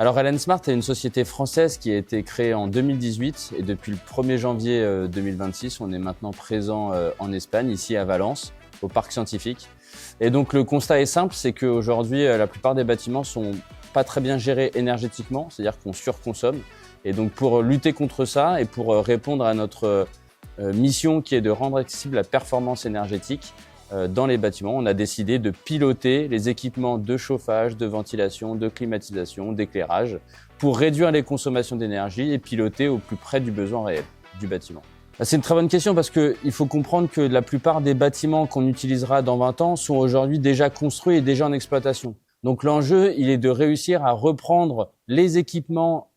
Alors Ellen Smart est une société française qui a été créée en 2018 et depuis le 1er janvier 2026, on est maintenant présent en Espagne, ici à Valence, au parc scientifique. Et donc le constat est simple, c'est qu'aujourd'hui la plupart des bâtiments sont pas très bien gérés énergétiquement, c'est-à-dire qu'on surconsomme. Et donc pour lutter contre ça et pour répondre à notre mission qui est de rendre accessible la performance énergétique dans les bâtiments, on a décidé de piloter les équipements de chauffage, de ventilation, de climatisation, d'éclairage pour réduire les consommations d'énergie et piloter au plus près du besoin réel du bâtiment. C'est une très bonne question parce qu'il faut comprendre que la plupart des bâtiments qu'on utilisera dans 20 ans sont aujourd'hui déjà construits et déjà en exploitation. Donc l'enjeu, il est de réussir à reprendre les équipements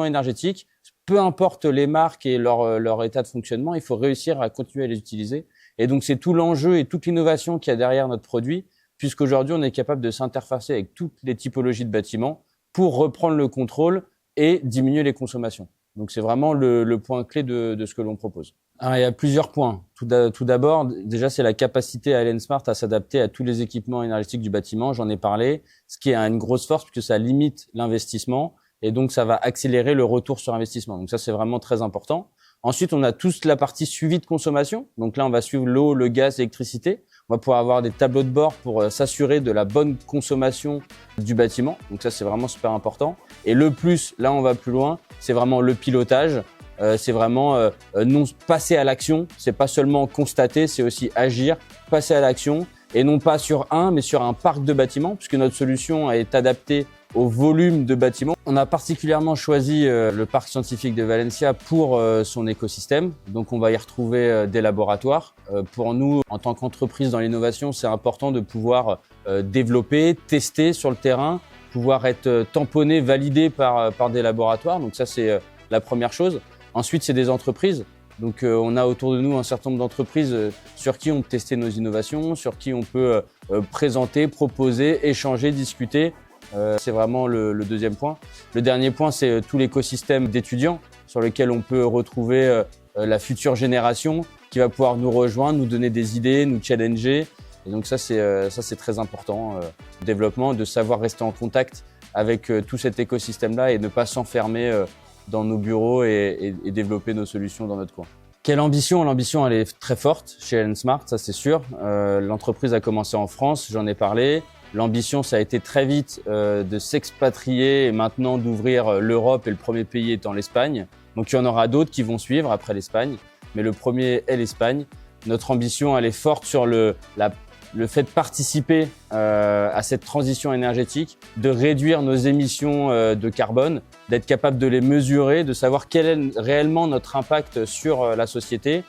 énergétiques, peu importe les marques et leur état de fonctionnement, il faut réussir à continuer à les utiliser. Et donc c'est tout l'enjeu et toute l'innovation qu'il y a derrière notre produit, puisqu'aujourd'hui on est capable de s'interfacer avec toutes les typologies de bâtiments pour reprendre le contrôle et diminuer les consommations. Donc c'est vraiment le point clé de ce que l'on propose. Alors, il y a plusieurs points. Tout d'abord, déjà c'est la capacité à Ellen Smart à s'adapter à tous les équipements énergétiques du bâtiment, j'en ai parlé, ce qui est une grosse force puisque ça limite l'investissement et donc ça va accélérer le retour sur investissement. Donc ça c'est vraiment très important. Ensuite, on a toute la partie suivi de consommation. Donc là, on va suivre l'eau, le gaz, l'électricité. On va pouvoir avoir des tableaux de bord pour s'assurer de la bonne consommation du bâtiment. Donc ça, c'est vraiment super important. Et le plus, là, on va plus loin, c'est vraiment le pilotage. C'est vraiment non passer à l'action. C'est pas seulement constater, c'est aussi agir, passer à l'action. Et non pas sur mais sur un parc de bâtiments, puisque notre solution est adaptée au volume de bâtiments. On a particulièrement choisi le parc scientifique de Valencia pour son écosystème. Donc on va y retrouver des laboratoires. Pour nous, en tant qu'entreprise dans l'innovation, c'est important de pouvoir développer, tester sur le terrain, pouvoir être tamponné, validé par des laboratoires. Donc ça, c'est la première chose. Ensuite, c'est des entreprises. Donc on a autour de nous un certain nombre d'entreprises sur qui on peut tester nos innovations, sur qui on peut présenter, proposer, échanger, discuter. C'est vraiment le deuxième point. Le dernier point, c'est tout l'écosystème d'étudiants sur lequel on peut retrouver la future génération qui va pouvoir nous rejoindre, nous donner des idées, nous challenger. Et donc ça, c'est très important, le développement, de savoir rester en contact avec tout cet écosystème-là et ne pas s'enfermer dans nos bureaux et développer nos solutions dans notre coin. Quelle ambition? L'ambition, elle est très forte chez Ellen Smart, ça c'est sûr. L'entreprise a commencé en France, j'en ai parlé. L'ambition, ça a été très vite de s'expatrier et maintenant d'ouvrir l'Europe et le premier pays étant l'Espagne. Donc il y en aura d'autres qui vont suivre après l'Espagne, mais le premier est l'Espagne. Notre ambition, elle est forte sur le fait de participer à cette transition énergétique, de réduire nos émissions de carbone, d'être capable de les mesurer, de savoir quel est réellement notre impact sur la société.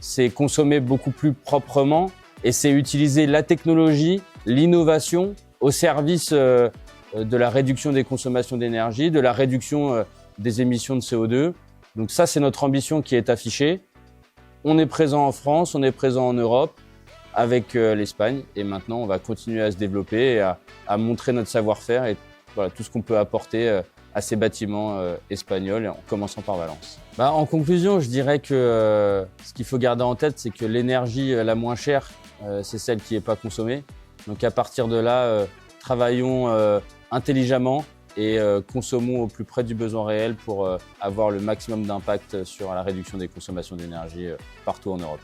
C'est consommer beaucoup plus proprement et c'est utiliser la technologie, l'innovation au service de la réduction des consommations d'énergie, de la réduction des émissions de CO2. Donc ça, c'est notre ambition qui est affichée. On est présent en France, on est présent en Europe avec l'Espagne et maintenant on va continuer à se développer et à montrer notre savoir-faire et voilà, tout ce qu'on peut apporter à ces bâtiments espagnols, en commençant par Valence. En conclusion, je dirais que ce qu'il faut garder en tête, c'est que l'énergie la moins chère, c'est celle qui n'est pas consommée. Donc à partir de là, travaillons intelligemment et consommons au plus près du besoin réel pour avoir le maximum d'impact sur la réduction des consommations d'énergie partout en Europe.